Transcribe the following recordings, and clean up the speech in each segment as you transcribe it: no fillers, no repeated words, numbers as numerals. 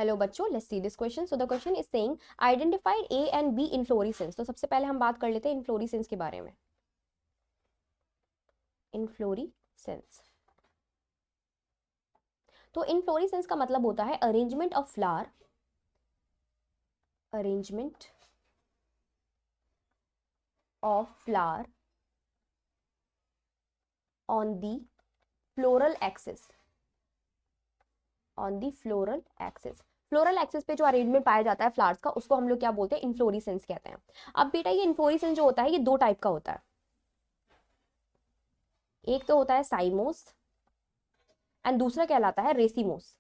Hello बच्चों, let's see this question. So the question is saying identified A and B inflorescence. तो सबसे पहले हम बात कर लेते हैं इनफ्लोरेसेंस के बारे में. इनफ्लोरेसेंस, तो इनफ्लोरेसेंस का मतलब होता है arrangement of flower, arrangement of flower on the floral axis, on the floral axis. Floral axis पे जो अरेंजमेंट पाया जाता है फ्लावर्स का, उसको हम लोग क्या बोलते हैं? इनफ्लोरेसेंस कहते हैं. अब बेटा ये इनफ्लोरेसेंस जो होता है ये दो टाइप का होता है. एक तो होता है साइमोस एंड दूसरा कहलाता है रेसिमोस.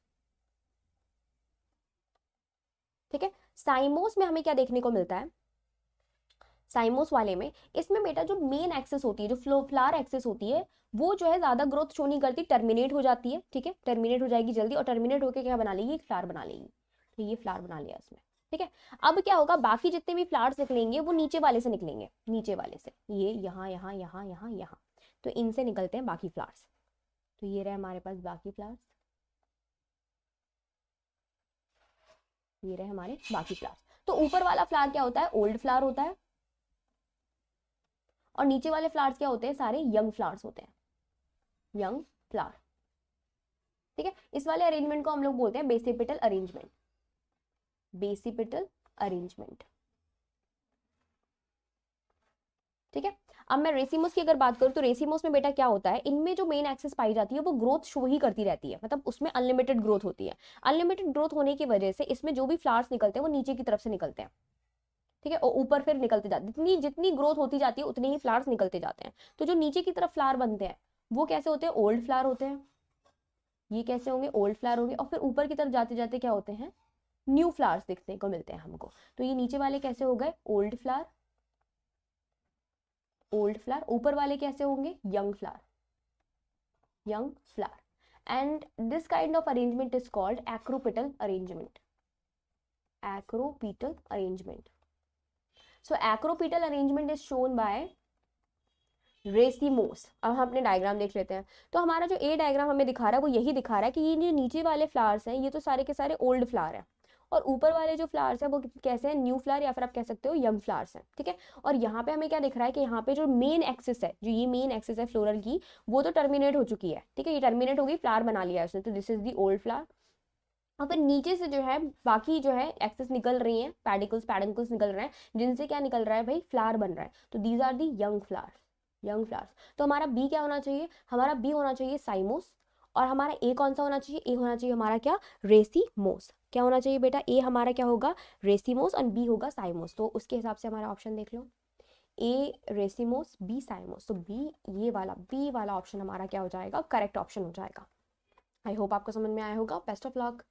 ठीक है, साइमोस में हमें क्या देखने को मिलता है? साइमोस वाले में इसमें बेटा जो मेन एक्सेस होती है, जो फ्लावर एक्सेस होती है, वो जो है ज्यादा ग्रोथ शो नहीं करती, टर्मिनेट हो जाती है. ठीक है, टर्मिनेट हो जाएगी जल्दी और टर्मिनेट होकर क्या बना लेगी? एक फ्लावर बना लेगी. तो ये फ्लावर बना लिया इसमें. ठीक है, अब क्या होगा? बाकी जितने भी फ्लावर्स निकलेंगे वो नीचे वाले से निकलेंगे, नीचे वाले से. ये यहाँ यहाँ यहाँ यहाँ यहाँ, तो इनसे निकलते हैं बाकी फ्लावर्स. तो ये रहे हमारे पास बाकी फ्लावर्स, ये रहे हमारे बाकी फ्लावर्स. तो ऊपर वाला फ्लावर क्या होता है? ओल्ड फ्लावर होता है. और नीचे वाले फ्लावर्स क्या होते हैं? सारे यंग फ्लावर्स होते हैं, यंग फ्लावर. ठीक है, इस वाले अरेंजमेंट को हम लोग बोलते हैं बेसिपिटल अरेंजमेंट, बेसिपिटल अरेंजमेंट. ठीक है, अब मैं रेसिमोस की अगर बात करूं तो रेसिमोस में बेटा क्या होता है? इनमें जो मेन एक्सेस पाई जाती है वो ग्रोथ शो ही करती रहती है, मतलब उसमें अनलिमिटेड ग्रोथ होती है. अनलिमिटेड ग्रोथ होने की वजह से इसमें जो भी फ्लावर्स निकलते हैं वो नीचे की तरफ से निकलते हैं. ठीक है, और ऊपर फिर निकलते जाते, जितनी जितनी ग्रोथ होती जाती है उतने ही फ्लावर्स निकलते जाते हैं. तो जो नीचे की तरफ फ्लावर बनते हैं वो कैसे होते हैं? ओल्ड फ्लावर होते हैं. ये कैसे होंगे? ओल्ड फ्लावर होंगे. और फिर ऊपर की तरफ जाते जाते क्या होते हैं? न्यू फ्लावर्स दिखने को मिलते हैं हमको. तो ये नीचे वाले कैसे हो गए? Old flower, old flower. ऊपर वाले कैसे होंगे? Young flower, young flower. And this kind of arrangement is called acropetal arrangement, acropetal arrangement. So acropetal arrangement is shown by racemose. अब हम अपने डायग्राम देख लेते हैं. तो हमारा जो ए डायग्राम हमें दिखा रहा है वो यही दिखा रहा है कि ये जो नीचे वाले फ्लावर्स हैं ये तो सारे के सारे ओल्ड फ्लावर हैं, और ऊपर वाले जो फ्लावर्स हैं वो कैसे हैं? न्यू फ्लावर, या फिर आप कह सकते हो यंग फ्लावर्स हैं. ठीक है, और यहाँ पे हमें क्या दिख रहा है कि यहाँ पे जो मेन एक्सिस है, जो ये मेन एक्सिस है फ्लोरल की, वो तो टर्मिनेट हो चुकी है. ठीक है, ये टर्मिनेट हो गई, फ्लावर बना लिया है उसने, तो this is the old flower. और फिर नीचे से जो है बाकी जो है एक्सेस निकल रही हैं, पैडिकल्स पैडिकल्स निकल रहे हैं, जिनसे क्या निकल रहा है भाई? फ्लावर बन रहा है. तो these are the young flowers, young flowers. तो हमारा बी क्या होना चाहिए? हमारा बी होना चाहिए साइमोस. और हमारा ए कौन सा होना चाहिए? ए होना चाहिए हमारा क्या? रेसिमोस. क्या होना चाहिए बेटा? ए हमारा क्या होगा? रेसिमोस और बी होगा साइमोस. तो उसके हिसाब से हमारा ऑप्शन देख लो, ए रेसिमोस, बी साइमोस. तो बी, ये वाला बी वाला ऑप्शन हमारा क्या हो जाएगा? करेक्ट ऑप्शन हो जाएगा. आई होप आपको समझ में आया होगा. Best of luck.